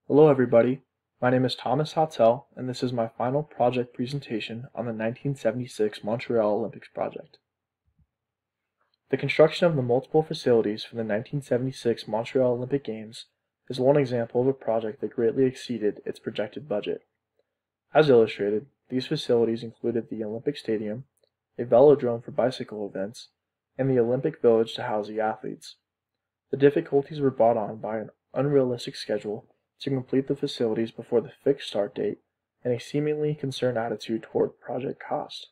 Hello everybody, my name is Thomas Sautel, and this is my final project presentation on the 1976 Montreal Olympics project. The construction of the multiple facilities for the 1976 Montreal Olympic Games is one example of a project that greatly exceeded its projected budget. As illustrated, these facilities included the Olympic Stadium, a velodrome for bicycle events, and the Olympic Village to house the athletes. The difficulties were brought on by an unrealistic schedule to complete the facilities before the fixed start date and a seemingly concerned attitude toward project cost.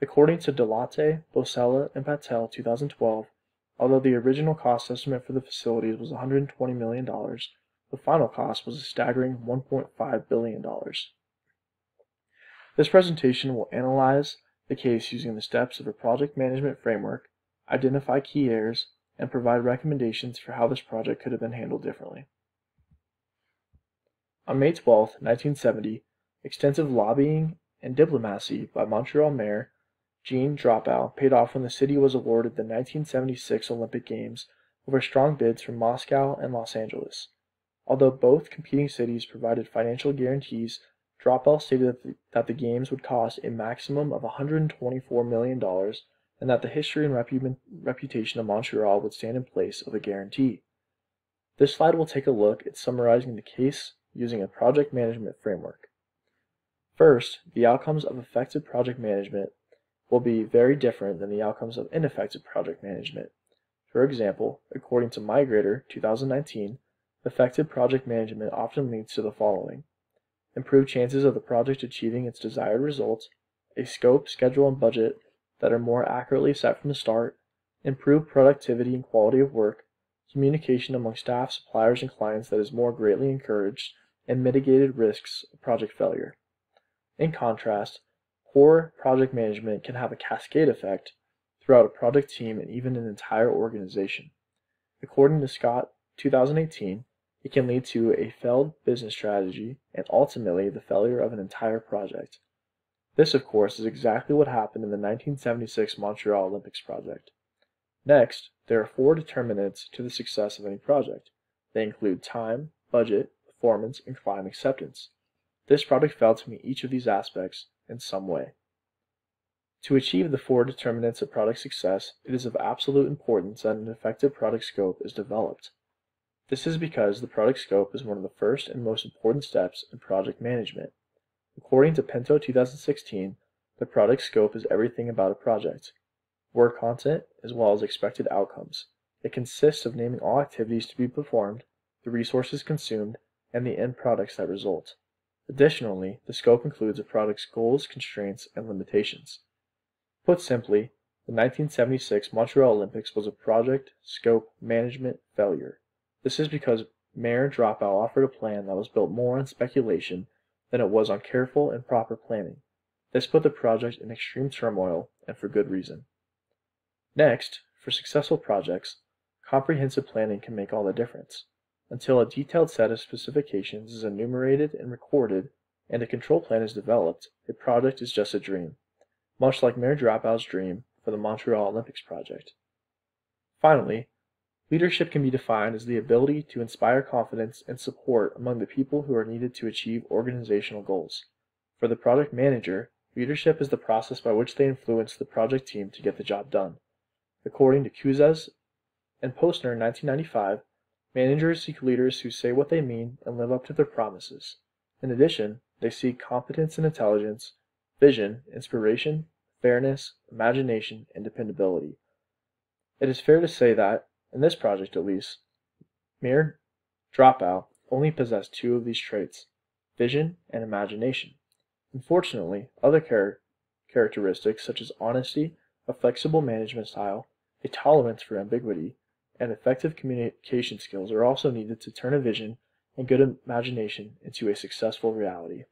According to Delate, Bosella, and Patel 2012, although the original cost estimate for the facilities was $120 million, the final cost was a staggering $1.5 billion. This presentation will analyze the case using the steps of a project management framework, identify key errors, and provide recommendations for how this project could have been handled differently. On May 12, 1970, extensive lobbying and diplomacy by Montreal Mayor Jean Dropout paid off when the city was awarded the 1976 Olympic Games over strong bids from Moscow and Los Angeles. Although both competing cities provided financial guarantees, Dropout stated that the Games would cost a maximum of $124 million and that the history and reputation of Montreal would stand in place of the guarantee. This slide will take a look at summarizing the case using a project management framework. First, the outcomes of effective project management will be very different than the outcomes of ineffective project management. For example, according to Migrator 2019, effective project management often leads to the following: improved chances of the project achieving its desired results, a scope, schedule, and budget that are more accurately set from the start, improved productivity and quality of work, communication among staff, suppliers, and clients that is more greatly encouraged, and mitigated risks of project failure. In contrast, poor project management can have a cascade effect throughout a project team and even an entire organization. According to Scott 2018, it can lead to a failed business strategy and ultimately the failure of an entire project. This, of course, is exactly what happened in the 1976 Montreal Olympics project. Next, there are 4 determinants to the success of any project. They include time, budget, performance, and client acceptance. This project failed to meet each of these aspects in some way. To achieve the 4 determinants of product success, it is of absolute importance that an effective product scope is developed. This is because the product scope is one of the first and most important steps in project management. According to Pinto 2016, the product scope is everything about a project: work content as well as expected outcomes. It consists of naming all activities to be performed, the resources consumed, and the end products that result. Additionally, the scope includes a product's goals, constraints, and limitations. Put simply, the 1976 Montreal Olympics was a project scope management failure. This is because Mayor Dropout offered a plan that was built more on speculation than it was on careful and proper planning. This put the project in extreme turmoil, and for good reason. Next, for successful projects, comprehensive planning can make all the difference. Until a detailed set of specifications is enumerated and recorded, and a control plan is developed, a project is just a dream, much like Mayor Dropout's dream for the Montreal Olympics project. Finally, leadership can be defined as the ability to inspire confidence and support among the people who are needed to achieve organizational goals. For the project manager, leadership is the process by which they influence the project team to get the job done. According to Kuzes and Postner in 1995, managers seek leaders who say what they mean and live up to their promises. In addition, they seek competence and intelligence, vision, inspiration, fairness, imagination, and dependability. It is fair to say that, in this project at least, Mayor Dropout only possessed 2 of these traits: vision and imagination. Unfortunately, other characteristics such as honesty, a flexible management style, a tolerance for ambiguity, and effective communication skills are also needed to turn a vision and good imagination into a successful reality.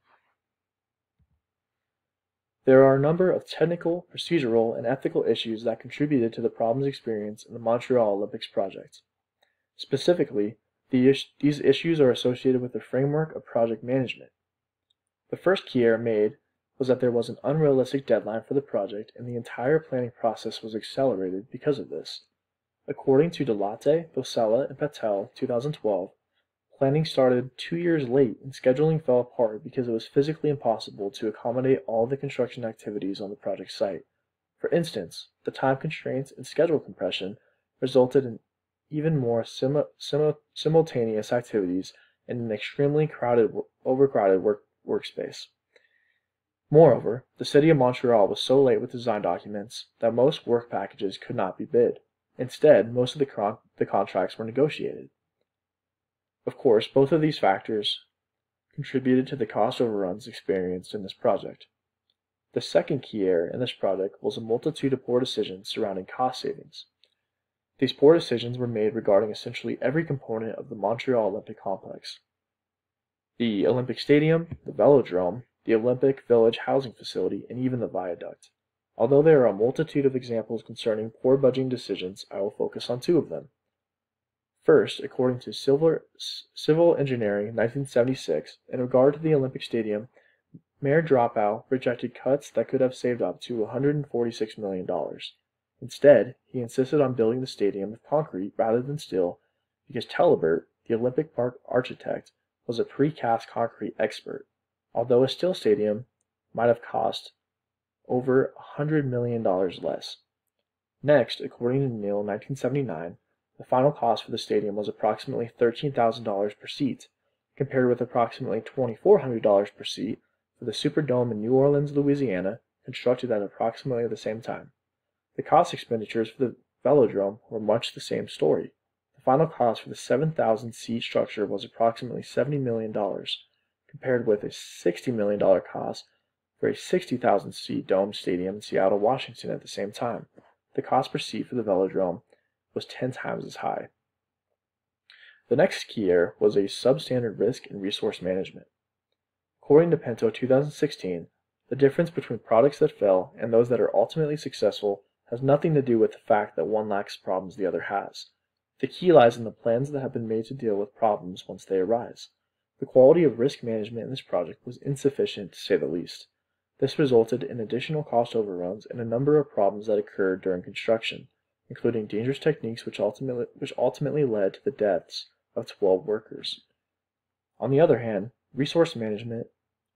There are a number of technical, procedural, and ethical issues that contributed to the problems experienced in the Montreal Olympics project. Specifically, these issues are associated with the framework of project management. The first key error made was that there was an unrealistic deadline for the project, and the entire planning process was accelerated because of this. According to Delate, Bosella, and Patel 2012, Planning started 2 years late and scheduling fell apart because it was physically impossible to accommodate all the construction activities on the project site. For instance, the time constraints and schedule compression resulted in even more simultaneous activities in an extremely overcrowded workspace. Moreover, the city of Montreal was so late with design documents that most work packages could not be bid. Instead, most of the contracts were negotiated. Of course, both of these factors contributed to the cost overruns experienced in this project. The second key error in this project was a multitude of poor decisions surrounding cost savings. These poor decisions were made regarding essentially every component of the Montreal Olympic complex: the Olympic Stadium, the Velodrome, the Olympic Village housing facility, and even the viaduct. Although there are a multitude of examples concerning poor budgeting decisions, I will focus on two of them. First, according to Civil Engineering 1976, in regard to the Olympic Stadium, Mayor Dropout rejected cuts that could have saved up to $146 million. Instead, he insisted on building the stadium with concrete rather than steel because Telebert, the Olympic Park architect, was a precast concrete expert, although a steel stadium might have cost over $100 million less. Next, according to Neal 1979, the final cost for the stadium was approximately $13,000 per seat, compared with approximately $2,400 per seat for the Superdome in New Orleans, Louisiana, constructed at approximately the same time. The cost expenditures for the Velodrome were much the same story. The final cost for the 7,000-seat structure was approximately $70 million, compared with a $60 million cost for a 60,000-seat dome stadium in Seattle, Washington at the same time. The cost per seat for the Velodrome was 10 times as high. The next key error was a substandard risk and resource management. According to Pinto 2016, the difference between products that fail and those that are ultimately successful has nothing to do with the fact that one lacks problems the other has. The key lies in the plans that have been made to deal with problems once they arise. The quality of risk management in this project was insufficient, to say the least. This resulted in additional cost overruns and a number of problems that occurred during construction, including dangerous techniques which ultimately led to the deaths of 12 workers. On the other hand, resource management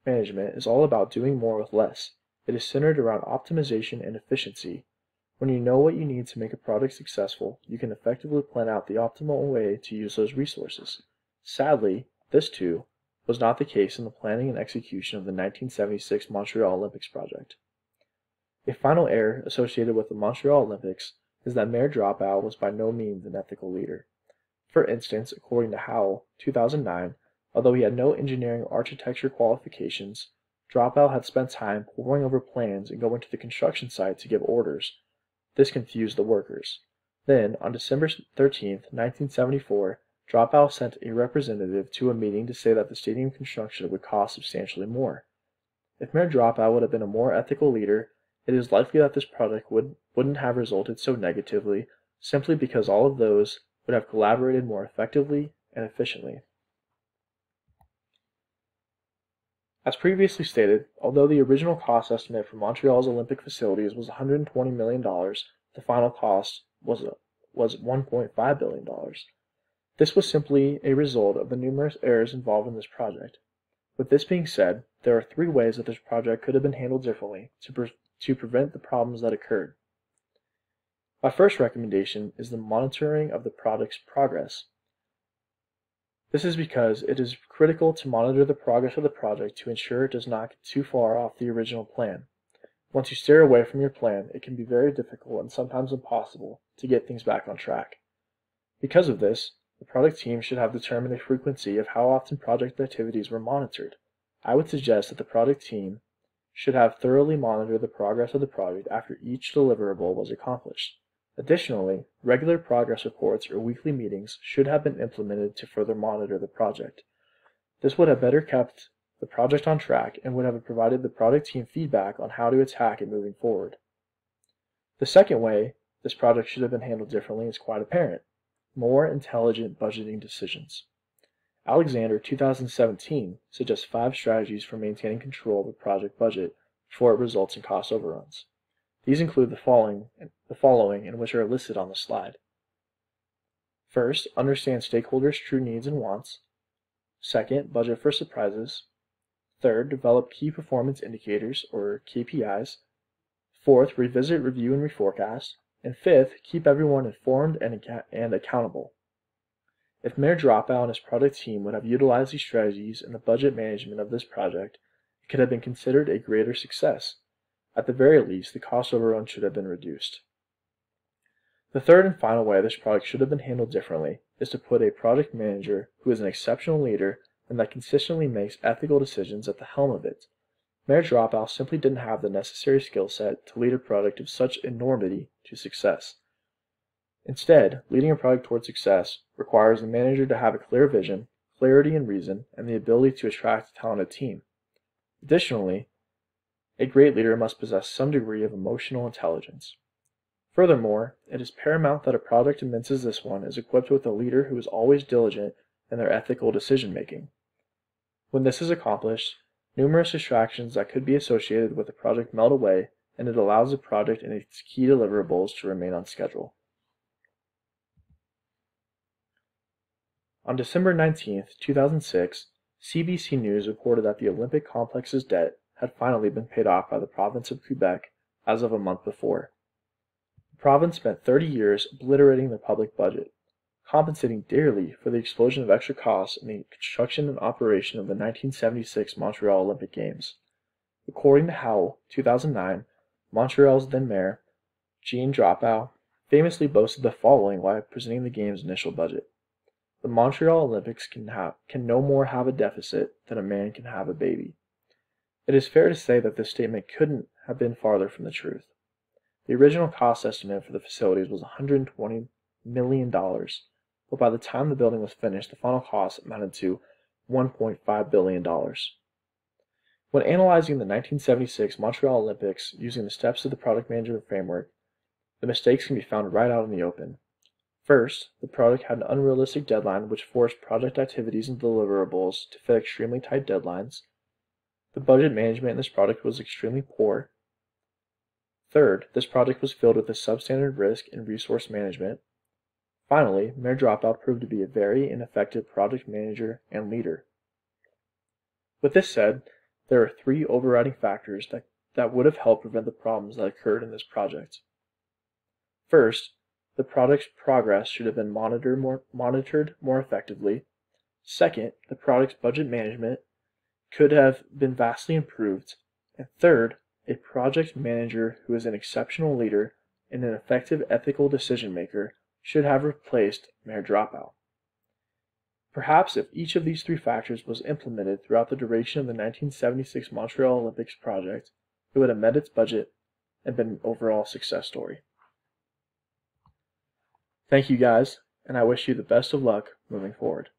is all about doing more with less. It is centered around optimization and efficiency. When you know what you need to make a product successful, you can effectively plan out the optimal way to use those resources. Sadly, this too was not the case in the planning and execution of the 1976 Montreal Olympics project. A final error associated with the Montreal Olympics is that Mayor Dropout was by no means an ethical leader. For instance, according to Howell, 2009, although he had no engineering or architecture qualifications, Dropout had spent time poring over plans and going to the construction site to give orders. This confused the workers. Then, on December 13, 1974, Dropout sent a representative to a meeting to say that the stadium construction would cost substantially more. If Mayor Dropout would have been a more ethical leader, it is likely that this project wouldn't have resulted so negatively, simply because all of those would have collaborated more effectively and efficiently. As previously stated, although the original cost estimate for Montreal's Olympic facilities was $120 million, the final cost was $1.5 billion. This was simply a result of the numerous errors involved in this project. With this being said, there are three ways that this project could have been handled differently to prevent the problems that occurred. My first recommendation is the monitoring of the project's progress. This is because it is critical to monitor the progress of the project to ensure it does not get too far off the original plan. Once you steer away from your plan, it can be very difficult and sometimes impossible to get things back on track. Because of this, the project team should have determined the frequency of how often project activities were monitored. I would suggest that the project team should have thoroughly monitored the progress of the project after each deliverable was accomplished. Additionally, regular progress reports or weekly meetings should have been implemented to further monitor the project. This would have better kept the project on track and would have provided the project team feedback on how to attack it moving forward. The second way this project should have been handled differently is quite apparent: more intelligent budgeting decisions. Alexander 2017 suggests 5 strategies for maintaining control of the project budget before it results in cost overruns. These include the following, and which are listed on the slide. First, understand stakeholders' true needs and wants. Second, budget for surprises. Third, develop key performance indicators, or KPIs. Fourth, revisit, review, and reforecast. And fifth, keep everyone informed and accountable. If Mayor Dropout and his project team would have utilized these strategies in the budget management of this project, it could have been considered a greater success. At the very least, the cost overrun should have been reduced. The third and final way this project should have been handled differently is to put a project manager who is an exceptional leader and that consistently makes ethical decisions at the helm of it. Mayor Dropout simply didn't have the necessary skill set to lead a project of such enormity to success. Instead, leading a project towards success requires the manager to have a clear vision, clarity in reason, and the ability to attract a talented team. Additionally, a great leader must possess some degree of emotional intelligence. Furthermore, it is paramount that a project immense as this one is equipped with a leader who is always diligent in their ethical decision-making. When this is accomplished, numerous distractions that could be associated with the project melt away, and it allows the project and its key deliverables to remain on schedule. On December 19, 2006, CBC News reported that the Olympic complex's debt had finally been paid off by the province of Quebec as of a month before. The province spent 30 years obliterating their public budget, compensating dearly for the explosion of extra costs in the construction and operation of the 1976 Montreal Olympic Games. According to Howe, 2009, Montreal's then mayor, Jean Dropout, famously boasted the following while presenting the game's initial budget. The Montreal Olympics can no more have a deficit than a man can have a baby. It is fair to say that this statement couldn't have been farther from the truth. The original cost estimate for the facilities was $120 million, but by the time the building was finished, the final cost amounted to $1.5 billion. When analyzing the 1976 Montreal Olympics using the steps of the project management framework, the mistakes can be found right out in the open. First, the project had an unrealistic deadline which forced project activities and deliverables to fit extremely tight deadlines. The budget management in this project was extremely poor. Third, this project was filled with a substandard risk in resource management. Finally, Mayor Dropout proved to be a very ineffective project manager and leader. With this said, there are three overriding factors that would have helped prevent the problems that occurred in this project. First, the project's progress should have been monitored more effectively. Second, the project's budget management could have been vastly improved. And third, a project manager who is an exceptional leader and an effective ethical decision maker should have replaced Mayor Dropout. Perhaps if each of these three factors was implemented throughout the duration of the 1976 Montreal Olympics project, it would have met its budget and been an overall success story. Thank you guys, and I wish you the best of luck moving forward.